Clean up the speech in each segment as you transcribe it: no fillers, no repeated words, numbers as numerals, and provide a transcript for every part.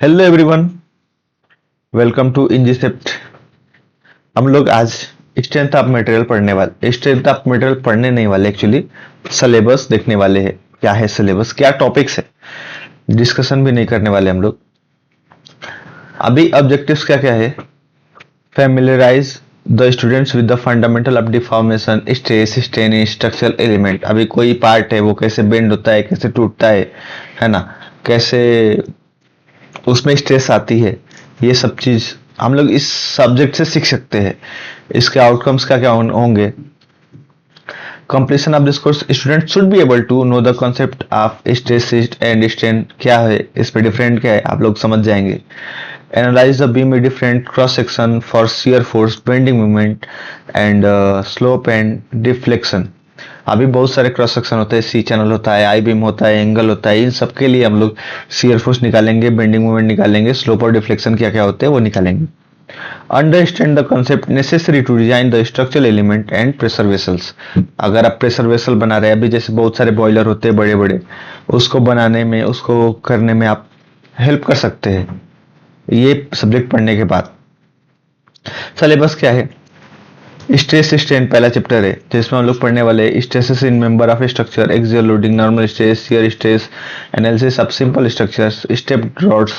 Hello everyone, welcome to इंजीसेप्ट। हम लोग आज स्ट्रेंथ ऑफ मटेरियल पढ़ने वाले, स्ट्रेंथ ऑफ मटेरियल पढ़ने नहीं वाले, एक्चुअली सिलेबस देखने वाले हैं। क्या है सिलेबस, क्या टॉपिक्स है, डिस्कशन भी नहीं करने वाले हम लोग। अभी ऑब्जेक्टिव्स क्या क्या है? Familiarize the students with the fundamental of deformation, stress, strain in structural element. अभी कोई पार्ट है वो कैसे बेंड होता है, कैसे टूटता है ना, कैसे उसमें स्ट्रेस आती है, ये सब चीज हम लोग इस सब्जेक्ट से सीख सकते हैं। इसके आउटकम्स क्या क्या होंगे? Completion of this course, student should be able to know the concept of stress and strain. क्या है इस पे, डिफरेंट क्या है, आप लोग समझ जाएंगे। एनालाइज द बीम में different cross section for shear force, bending moment and slope and deflection. अभी बहुत सारे क्रॉस सेक्शन होते हैं, सी चैनल होता है, आई बीम होता है, एंगल होता है। इन सब के लिए हम लोग शियर फोर्स निकालेंगे, बेंडिंग मोमेंट निकालेंगे, स्लोप और डिफ्लेक्शन क्या क्या होते हैं वो निकालेंगे। Understand the concept necessary to design the structural element and pressure vessels. अगर आप प्रेशर वेसल बना रहे हैं, अभी जैसे बहुत सारे बॉयलर होते हैं बड़े बड़े, उसको बनाने में, उसको करने में आप हेल्प कर सकते हैं ये सब्जेक्ट पढ़ने के बाद। सिलेबस क्या है? स्ट्रेस स्ट्रेन पहला चैप्टर है, जिसमें हम लोग पढ़ने वाले stresses in member of structure, axial loading, normal stress, shear stress, analysis of simple structures, step rods,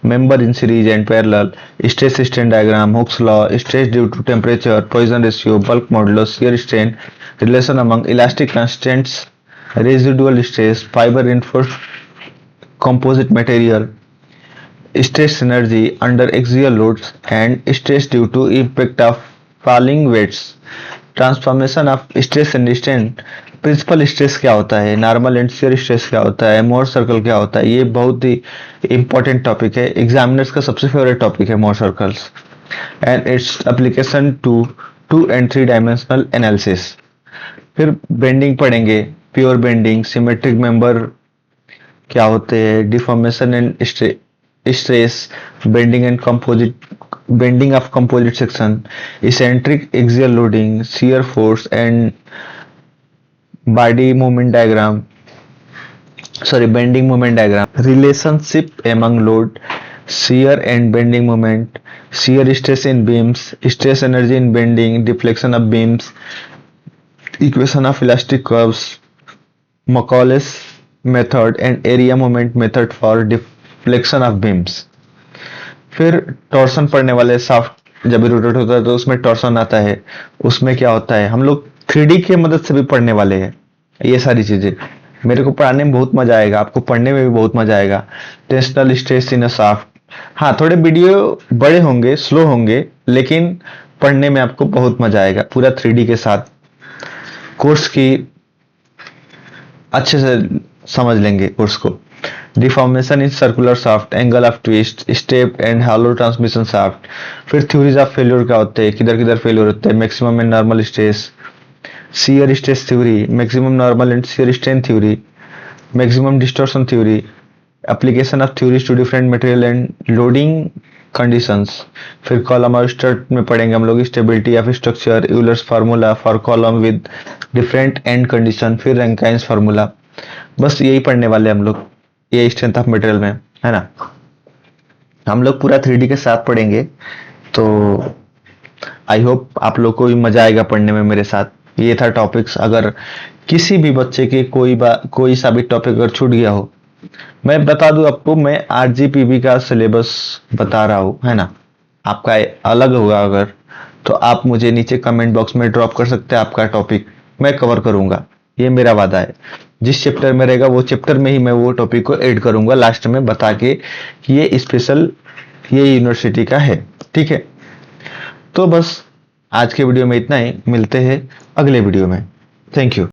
member in series and parallel, stress strain diagram, Hooke's law, stress due to temperature, Poisson ratio, bulk modulus, shear strain, relation among elastic constants, residual stress, fibre reinforced composite material, stress energy under axial loads and stress due to impact of falling weights, transformation of stress and strain. Principal stress क्या होता है, normal and shear stress क्या होता है, मोर circle क्या होता है, ये बहुत ही इंपॉर्टेंट टॉपिक है, एग्जामिनर्स का सबसे फेवरेट टॉपिक है Mohr circles and its application to 2 and 3 dimensional analysis. फिर बेंडिंग पढ़ेंगे, प्योर बेंडिंग, सिमेट्रिक मेंबर क्या होते हैं, deformation and stress, bending and composite, bending of composite section, eccentric axial loading, shear force and body movement diagram, sorry bending movement diagram, relationship among load, shear and bending movement, shear stress in beams, stress energy in bending, deflection of beams, equation of elastic curves, Macaulay's method and area moment method for deflection of beams. फिर torsion पढ़ने वाले, soft जब भी rotate होता है तो उसमें torsion आता है, उसमें क्या होता है, हम लोग 3D की मदद से भी पढ़ने वाले हैं ये सारी चीजें। मेरे को पढ़ाने में बहुत मजा आएगा, आपको पढ़ने में भी बहुत मजा आएगा। Tensional stress in a shaft, हाँ थोड़े वीडियो बड़े होंगे, स्लो होंगे, लेकिन पढ़ने में आपको बहुत मजा आएगा पूरा 3D के साथ। कोर्स की अच्छे से समझ लेंगे कोर्स को। Deformation in circular shaft, angle of twist, step and hollow transmission shaft. फिर थ्योरीज ऑफ फेल्योर क्या होते हैं, किधर किधर फेल्योर होते हैं, maximum and normal stress, shear stress theory, maximum normal and shear strain theory, maximum distortion theory, application of theories to different material and loading conditions. फिर column और स्ट्रट में पढ़ेंगे हम लोग stability of structure, Euler's formula for column with different and condition, फिर Rankine's formula. बस यही पढ़ने वाले हम लोग ये स्ट्रेंथ ऑफ मटेरियल में, है ना। हम लोग पूरा 3D के साथ पढ़ेंगे, तो आई होप आप लोग को भी मजा आएगा पढ़ने में मेरे साथ। ये था टॉपिक्स। अगर किसी भी बच्चे के कोई सा भी टॉपिक अगर छूट गया हो, मैं बता दूं आपको, मैं RGPB का सिलेबस बता रहा हूं, है ना। आपका अलग होगा अगर, तो आप मुझे नीचे कमेंट बॉक्स में ड्रॉप कर सकते हैं, आपका टॉपिक मैं कवर करूंगा, ये मेरा वादा है। जिस चैप्टर में रहेगा वो चैप्टर में ही मैं वो टॉपिक को ऐड करूंगा लास्ट में, बता के कि ये स्पेशल ये यूनिवर्सिटी का है, ठीक है। तो बस आज के वीडियो में इतना ही, मिलते हैं अगले वीडियो में। Thank you.